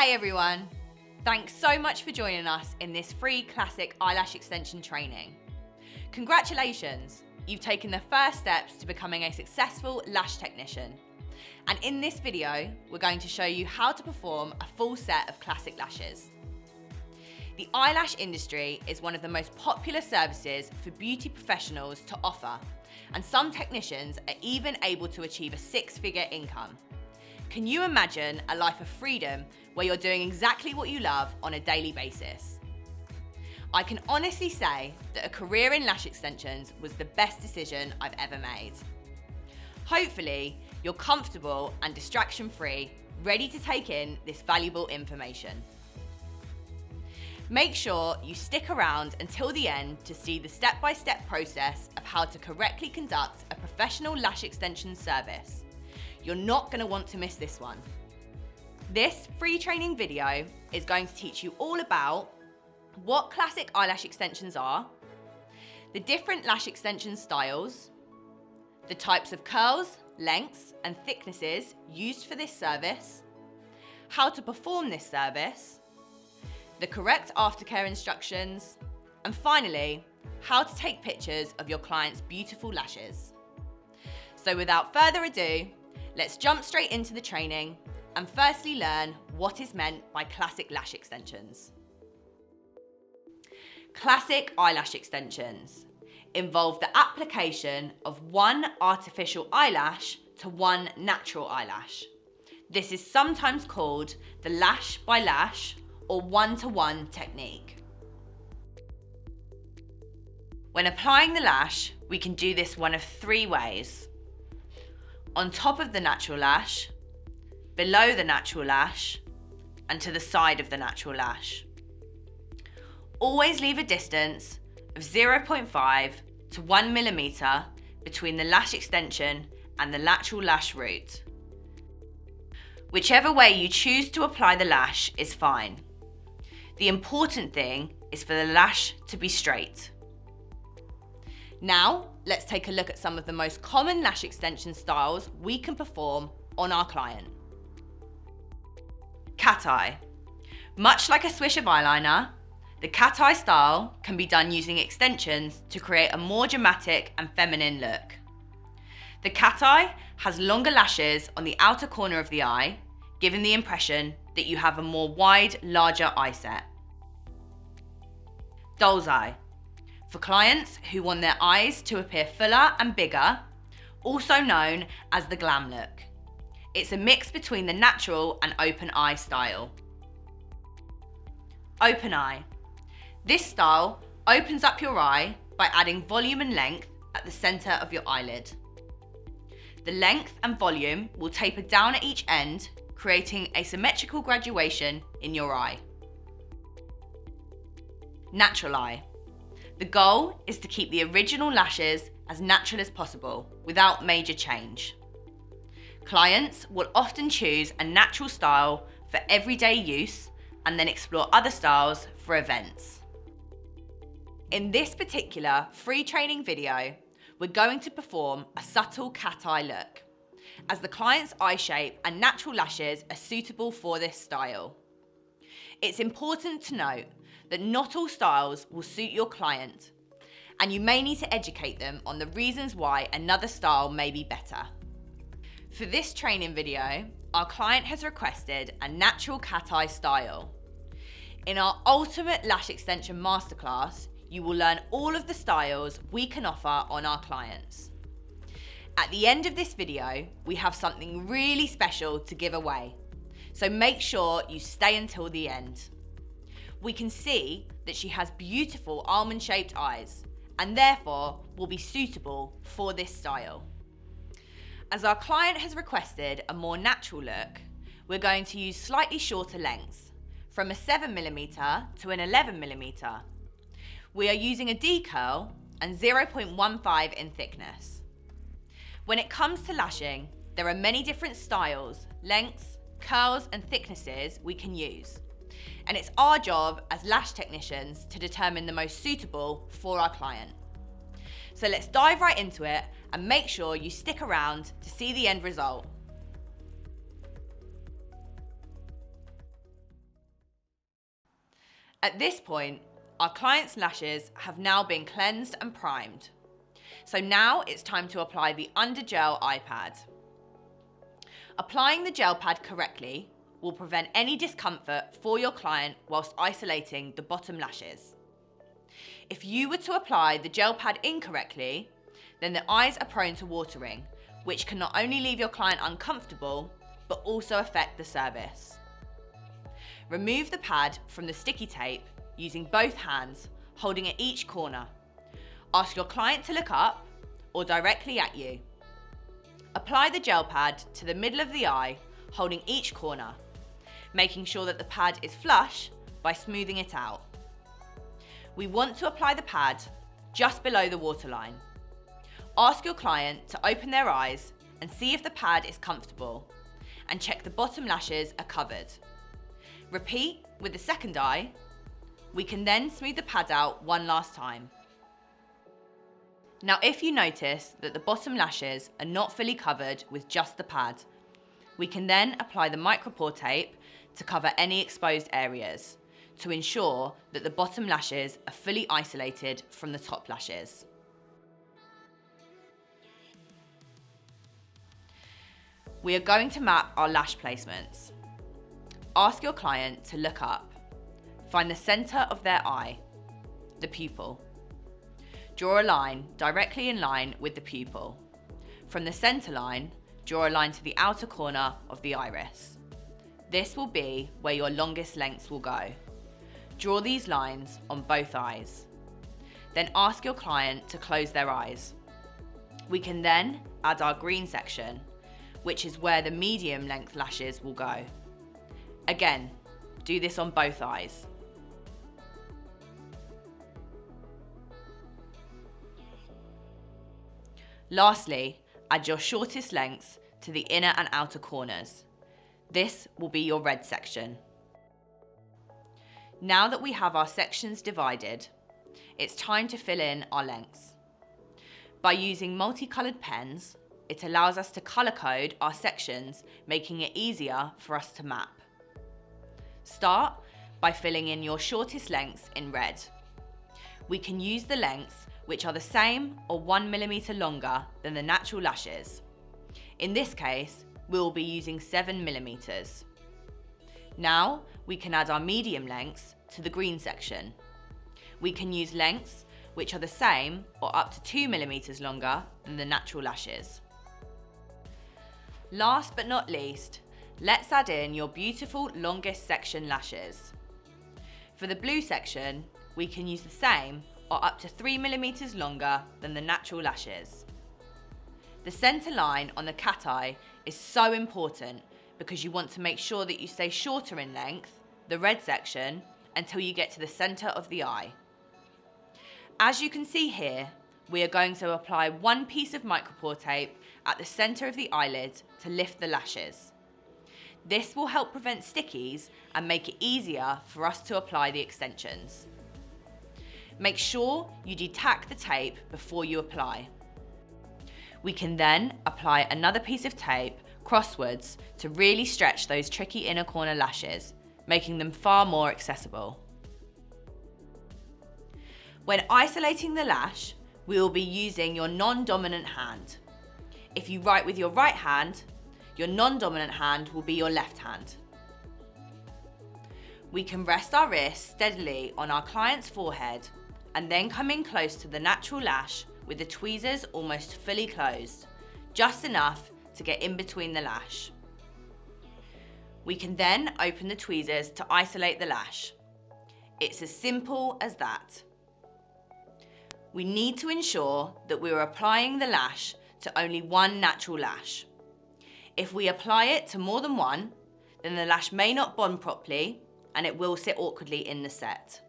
Hi everyone! Thanks so much for joining us in this free classic eyelash extension training. Congratulations! You've taken the first steps to becoming a successful lash technician. And in this video, we're going to show you how to perform a full set of classic lashes. The eyelash industry is one of the most popular services for beauty professionals to offer, and some technicians are even able to achieve a six-figure income. Can you imagine a life of freedom where you're doing exactly what you love on a daily basis? I can honestly say that a career in lash extensions was the best decision I've ever made. Hopefully, you're comfortable and distraction-free, ready to take in this valuable information. Make sure you stick around until the end to see the step-by-step process of how to correctly conduct a professional lash extension service. You're not going to want to miss this one. This free training video is going to teach you all about what classic eyelash extensions are, the different lash extension styles, the types of curls, lengths and thicknesses used for this service, how to perform this service, the correct aftercare instructions, and finally, how to take pictures of your client's beautiful lashes. So without further ado, let's jump straight into the training and firstly learn what is meant by classic lash extensions. Classic eyelash extensions involve the application of one artificial eyelash to one natural eyelash. This is sometimes called the lash by lash or one-to-one technique. When applying the lash, we can do this one of three ways: on top of the natural lash, below the natural lash, and to the side of the natural lash. Always leave a distance of 0.5 to 1 millimeter between the lash extension and the natural lash root. Whichever way you choose to apply the lash is fine. The important thing is for the lash to be straight. Now, let's take a look at some of the most common lash extension styles we can perform on our client. Cat eye. Much like a swish of eyeliner, the cat eye style can be done using extensions to create a more dramatic and feminine look. The cat eye has longer lashes on the outer corner of the eye, giving the impression that you have a more wide, larger eye set. Doll's eye. For clients who want their eyes to appear fuller and bigger, also known as the glam look. It's a mix between the natural and open eye style. Open eye. This style opens up your eye by adding volume and length at the center of your eyelid. The length and volume will taper down at each end, creating a symmetrical graduation in your eye. Natural eye. The goal is to keep the original lashes as natural as possible without major change. Clients will often choose a natural style for everyday use and then explore other styles for events. In this particular free training video, we're going to perform a subtle cat eye look, as the client's eye shape and natural lashes are suitable for this style. It's important to note that not all styles will suit your client, and you may need to educate them on the reasons why another style may be better. For this training video, our client has requested a natural cat eye style. In our ultimate lash extension masterclass, you will learn all of the styles we can offer on our clients. At the end of this video, we have something really special to give away, so make sure you stay until the end. We can see that she has beautiful almond-shaped eyes and therefore will be suitable for this style. As our client has requested a more natural look, we're going to use slightly shorter lengths, from a 7mm to an 11mm. We are using a D-curl and 0.15 in thickness. When it comes to lashing, there are many different styles, lengths, curls and thicknesses we can use. And it's our job as lash technicians to determine the most suitable for our client. So let's dive right into it and make sure you stick around to see the end result. At this point, our client's lashes have now been cleansed and primed. So now it's time to apply the under-gel eye pad. Applying the gel pad correctly will prevent any discomfort for your client whilst isolating the bottom lashes. If you were to apply the gel pad incorrectly, then the eyes are prone to watering, which can not only leave your client uncomfortable, but also affect the service. Remove the pad from the sticky tape using both hands, holding at each corner. Ask your client to look up or directly at you. Apply the gel pad to the middle of the eye, holding each corner, making sure that the pad is flush by smoothing it out. We want to apply the pad just below the waterline. Ask your client to open their eyes and see if the pad is comfortable, and check the bottom lashes are covered. Repeat with the second eye. We can then smooth the pad out one last time. Now, if you notice that the bottom lashes are not fully covered with just the pad, we can then apply the micropore tape to cover any exposed areas to ensure that the bottom lashes are fully isolated from the top lashes. We are going to map our lash placements. Ask your client to look up. Find the centre of their eye, the pupil. Draw a line directly in line with the pupil. From the centre line, draw a line to the outer corner of the iris. This will be where your longest lengths will go. Draw these lines on both eyes. Then ask your client to close their eyes. We can then add our green section, which is where the medium length lashes will go. Again, do this on both eyes. Lastly, add your shortest lengths to the inner and outer corners. This will be your red section. Now that we have our sections divided, it's time to fill in our lengths. By using multicoloured pens, it allows us to colour code our sections, making it easier for us to map. Start by filling in your shortest lengths in red. We can use the lengths which are the same or 1 millimetre longer than the natural lashes. In this case, we will be using 7 millimetres. Now we can add our medium lengths to the green section. We can use lengths which are the same or up to 2 millimetres longer than the natural lashes. Last but not least, let's add in your beautiful longest section lashes. For the blue section, we can use the same or up to 3 millimetres longer than the natural lashes. The centre line on the cat eye is so important because you want to make sure that you stay shorter in length, the red section, until you get to the centre of the eye. As you can see here, we are going to apply one piece of micropore tape at the centre of the eyelid to lift the lashes. This will help prevent stickies and make it easier for us to apply the extensions. Make sure you detack the tape before you apply. We can then apply another piece of tape crosswards to really stretch those tricky inner corner lashes, making them far more accessible. When isolating the lash, we will be using your non-dominant hand. If you write with your right hand, your non-dominant hand will be your left hand. We can rest our wrist steadily on our client's forehead and then come in close to the natural lash with the tweezers almost fully closed, just enough to get in between the lash. We can then open the tweezers to isolate the lash. It's as simple as that. We need to ensure that we are applying the lash to only one natural lash. If we apply it to more than one, then the lash may not bond properly and it will sit awkwardly in the set.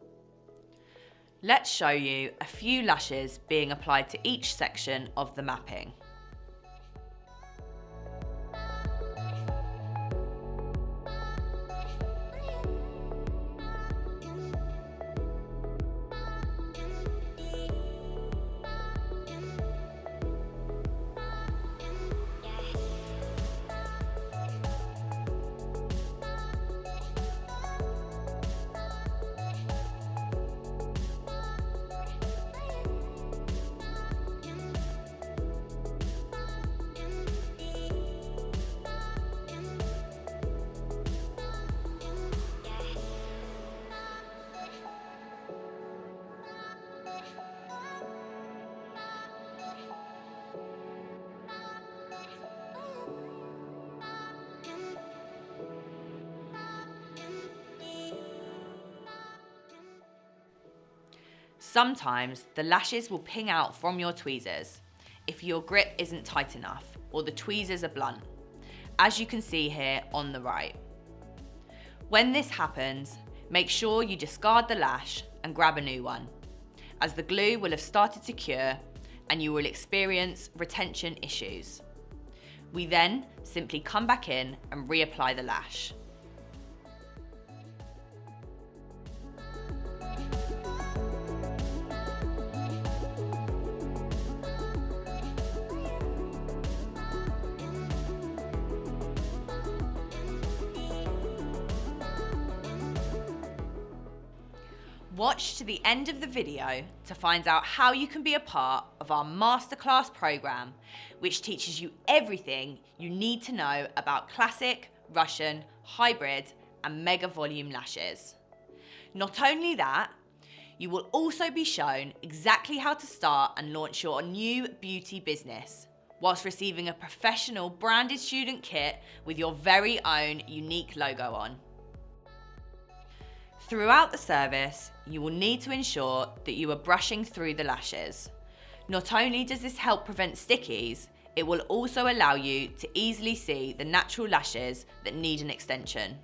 Let's show you a few lashes being applied to each section of the mapping. Sometimes the lashes will ping out from your tweezers if your grip isn't tight enough or the tweezers are blunt, as you can see here on the right. When this happens, make sure you discard the lash and grab a new one, as the glue will have started to cure and you will experience retention issues. We then simply come back in and reapply the lash. Watch to the end of the video to find out how you can be a part of our masterclass program, which teaches you everything you need to know about classic, Russian, hybrid, and mega volume lashes. Not only that, you will also be shown exactly how to start and launch your new beauty business, whilst receiving a professional branded student kit with your very own unique logo on. Throughout the service, you will need to ensure that you are brushing through the lashes. Not only does this help prevent stickies, it will also allow you to easily see the natural lashes that need an extension.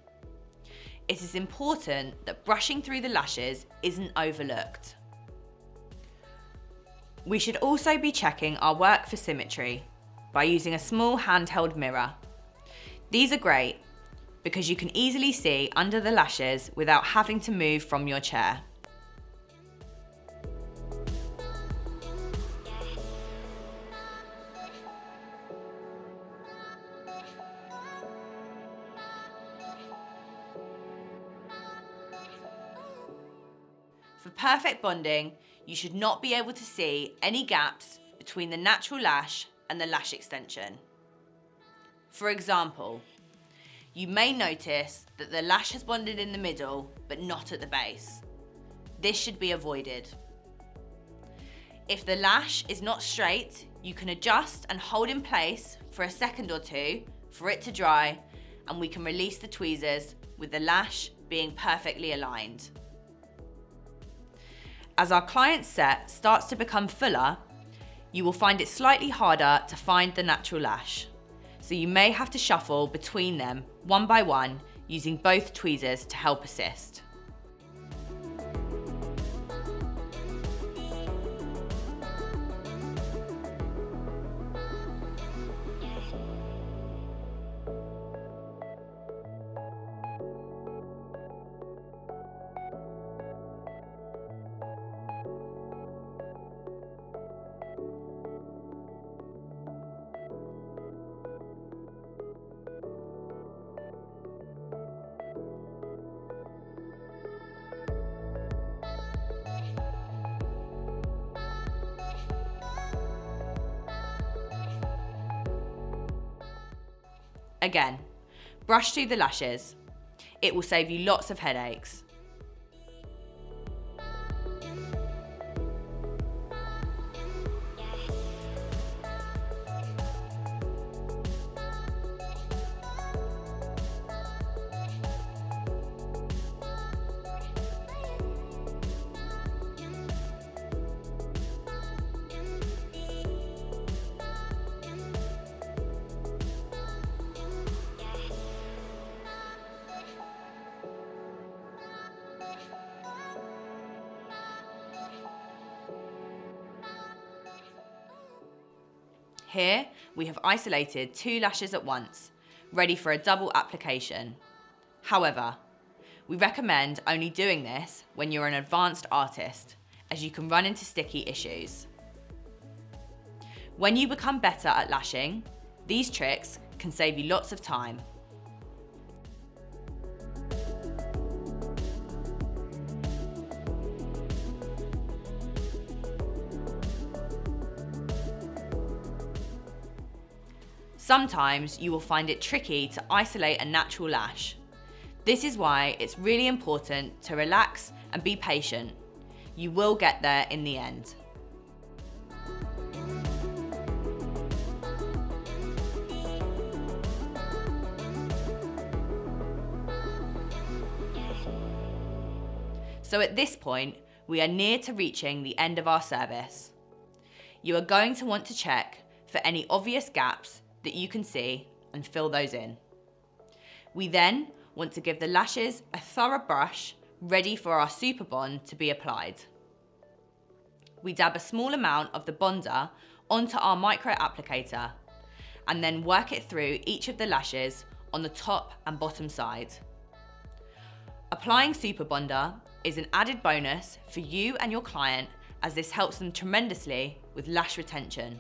It is important that brushing through the lashes isn't overlooked. We should also be checking our work for symmetry by using a small handheld mirror. These are great because you can easily see under the lashes without having to move from your chair. For perfect bonding, you should not be able to see any gaps between the natural lash and the lash extension. For example, you may notice that the lash has bonded in the middle, but not at the base. This should be avoided. If the lash is not straight, you can adjust and hold in place for a second or two for it to dry, and we can release the tweezers with the lash being perfectly aligned. As our client's set starts to become fuller, you will find it slightly harder to find the natural lash. So you may have to shuffle between them one by one using both tweezers to help assist. Again, brush through the lashes. It will save you lots of headaches. Here, we have isolated 2 lashes at once, ready for a double application. However, we recommend only doing this when you're an advanced artist, as you can run into sticky issues. When you become better at lashing, these tricks can save you lots of time. Sometimes you will find it tricky to isolate a natural lash. This is why it's really important to relax and be patient. You will get there in the end. So at this point, we are near to reaching the end of our service. You are going to want to check for any obvious gaps that you can see and fill those in. We then want to give the lashes a thorough brush ready for our super bond to be applied. We dab a small amount of the bonder onto our micro applicator and then work it through each of the lashes on the top and bottom side. Applying super bonder is an added bonus for you and your client, as this helps them tremendously with lash retention.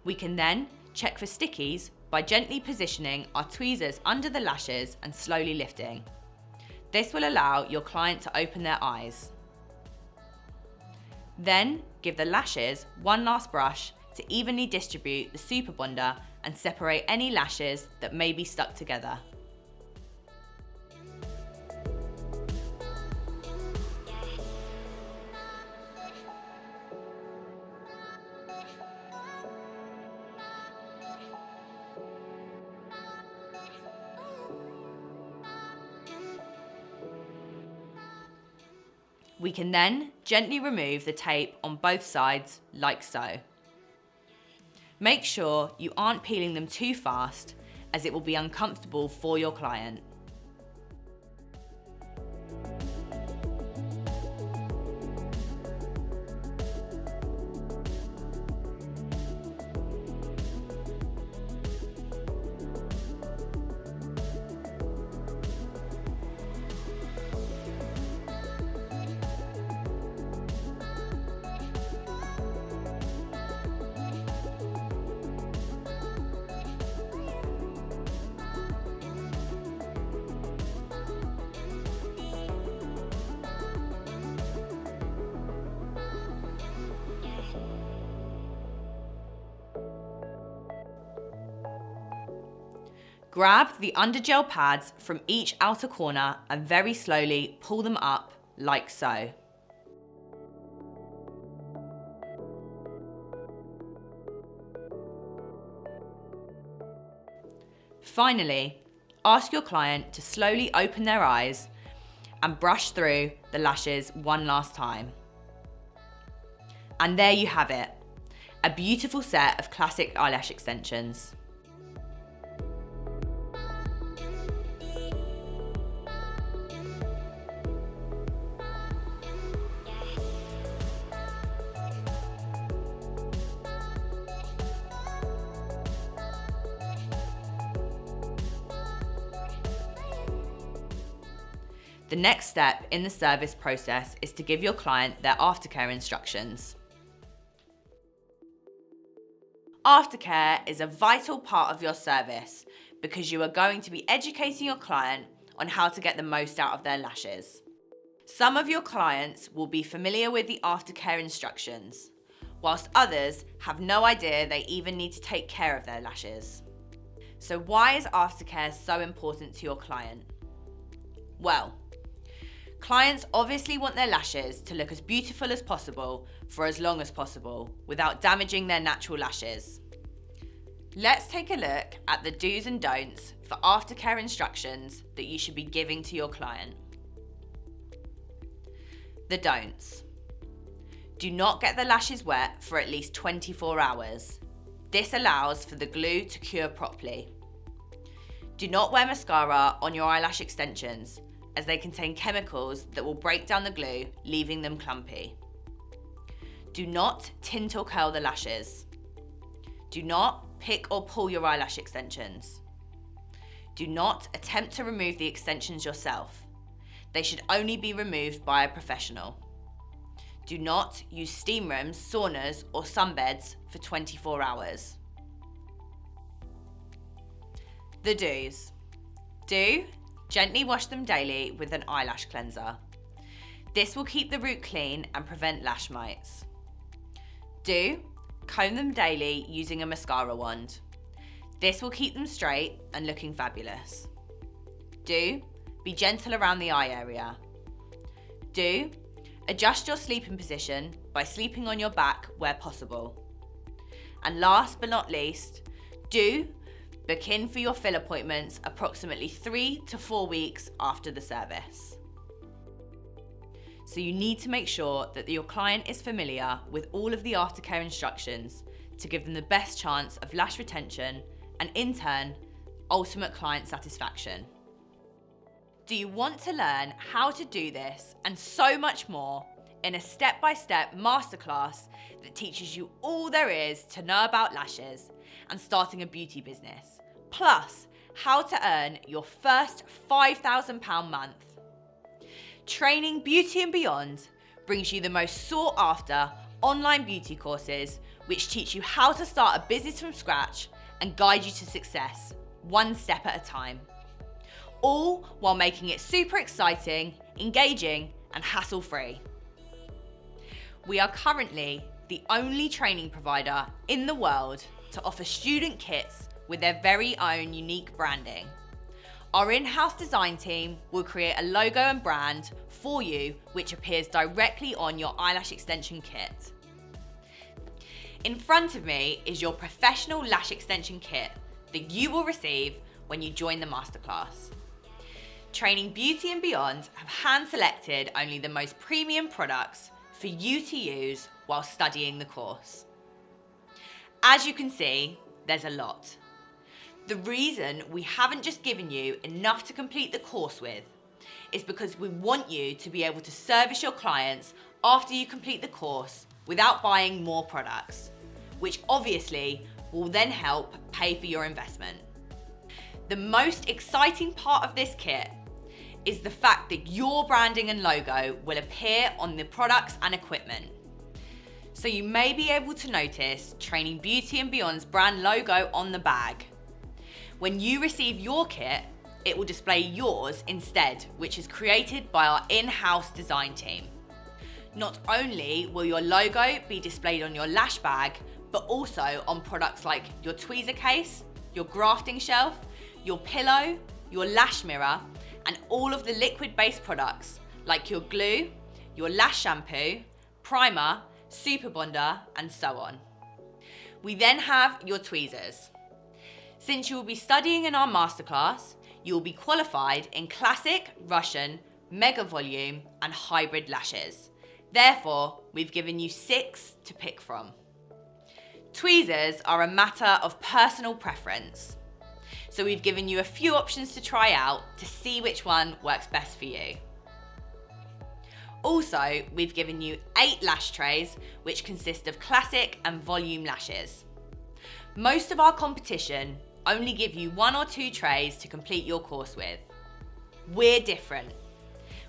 We can then check for stickies by gently positioning our tweezers under the lashes and slowly lifting. This will allow your client to open their eyes. Then give the lashes one last brush to evenly distribute the super bonder and separate any lashes that may be stuck together. We can then gently remove the tape on both sides, like so. Make sure you aren't peeling them too fast, as it will be uncomfortable for your client. Grab the undergel pads from each outer corner and very slowly pull them up like so. Finally, ask your client to slowly open their eyes and brush through the lashes one last time. And there you have it, a beautiful set of classic eyelash extensions. The next step in the service process is to give your client their aftercare instructions. Aftercare is a vital part of your service because you are going to be educating your client on how to get the most out of their lashes. Some of your clients will be familiar with the aftercare instructions, whilst others have no idea they even need to take care of their lashes. So why is aftercare so important to your client? Well, clients obviously want their lashes to look as beautiful as possible for as long as possible without damaging their natural lashes. Let's take a look at the do's and don'ts for aftercare instructions that you should be giving to your client. The don'ts. Do not get the lashes wet for at least 24 hours. This allows for the glue to cure properly. Do not wear mascara on your eyelash extensions, as they contain chemicals that will break down the glue, leaving them clumpy. Do not tint or curl the lashes. Do not pick or pull your eyelash extensions. Do not attempt to remove the extensions yourself. They should only be removed by a professional. Do not use steam rooms, saunas, or sunbeds for 24 hours. The do's. Do gently wash them daily with an eyelash cleanser. This will keep the root clean and prevent lash mites. Do comb them daily using a mascara wand. This will keep them straight and looking fabulous. Do be gentle around the eye area. Do adjust your sleeping position by sleeping on your back where possible. And last but not least, do book in for your fill appointments approximately 3 to 4 weeks after the service. So you need to make sure that your client is familiar with all of the aftercare instructions to give them the best chance of lash retention and, in turn, ultimate client satisfaction. Do you want to learn how to do this and so much more in a step-by-step masterclass that teaches you all there is to know about lashes and starting a beauty business, plus how to earn your first £5,000 month? Training Beauty and Beyond brings you the most sought-after online beauty courses which teach you how to start a business from scratch and guide you to success, one step at a time. All while making it super exciting, engaging, and hassle-free. We are currently the only training provider in the world to offer student kits with their very own unique branding. Our in-house design team will create a logo and brand for you which appears directly on your eyelash extension kit. In front of me is your professional lash extension kit that you will receive when you join the masterclass. Training Beauty and Beyond have hand-selected only the most premium products for you to use while studying the course. As you can see, there's a lot. The reason we haven't just given you enough to complete the course with is because we want you to be able to service your clients after you complete the course without buying more products, which obviously will then help pay for your investment. The most exciting part of this kit is the fact that your branding and logo will appear on the products and equipment. So you may be able to notice Training Beauty and Beyond's brand logo on the bag. When you receive your kit, it will display yours instead, which is created by our in-house design team. Not only will your logo be displayed on your lash bag, but also on products like your tweezer case, your grafting shelf, your pillow, your lash mirror, and all of the liquid-based products like your glue, your lash shampoo, primer, super bonder, and so on. We then have your tweezers. Since you will be studying in our masterclass, you will be qualified in classic, Russian, mega volume, and hybrid lashes. Therefore, we've given you 6 to pick from. Tweezers are a matter of personal preference. So we've given you a few options to try out to see which one works best for you. Also, we've given you 8 lash trays, which consist of classic and volume lashes. Most of our competition only give you 1 or 2 trays to complete your course with. We're different.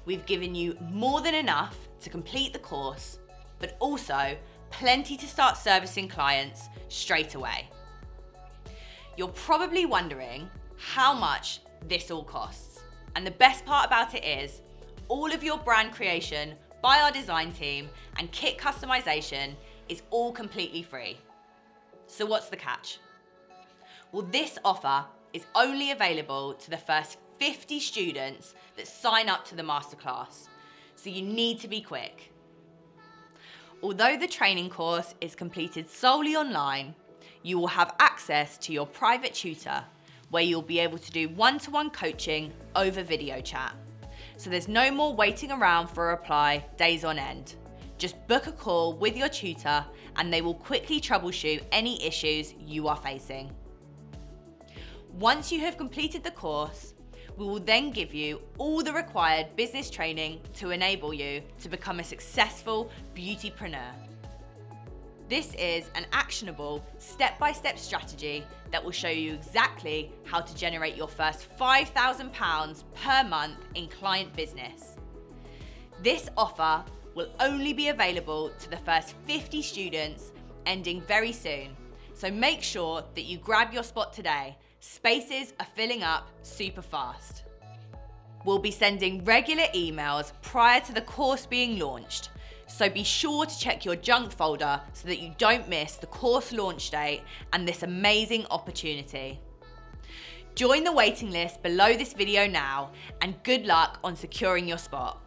We've given you more than enough to complete the course, but also plenty to start servicing clients straight away. You're probably wondering how much this all costs. And the best part about it is all of your brand creation by our design team and kit customization is all completely free. So what's the catch? Well, this offer is only available to the first 50 students that sign up to the masterclass. So you need to be quick. Although the training course is completed solely online, you will have access to your private tutor where you'll be able to do one-to-one coaching over video chat. So there's no more waiting around for a reply days on end. Just book a call with your tutor and they will quickly troubleshoot any issues you are facing. Once you have completed the course, we will then give you all the required business training to enable you to become a successful beautypreneur. This is an actionable step-by-step strategy that will show you exactly how to generate your first £5,000 per month in client business. This offer will only be available to the first 50 students, ending very soon. So make sure that you grab your spot today. Spaces are filling up super fast. We'll be sending regular emails prior to the course being launched. So be sure to check your junk folder so that you don't miss the course launch date and this amazing opportunity. Join the waiting list below this video now and good luck on securing your spot.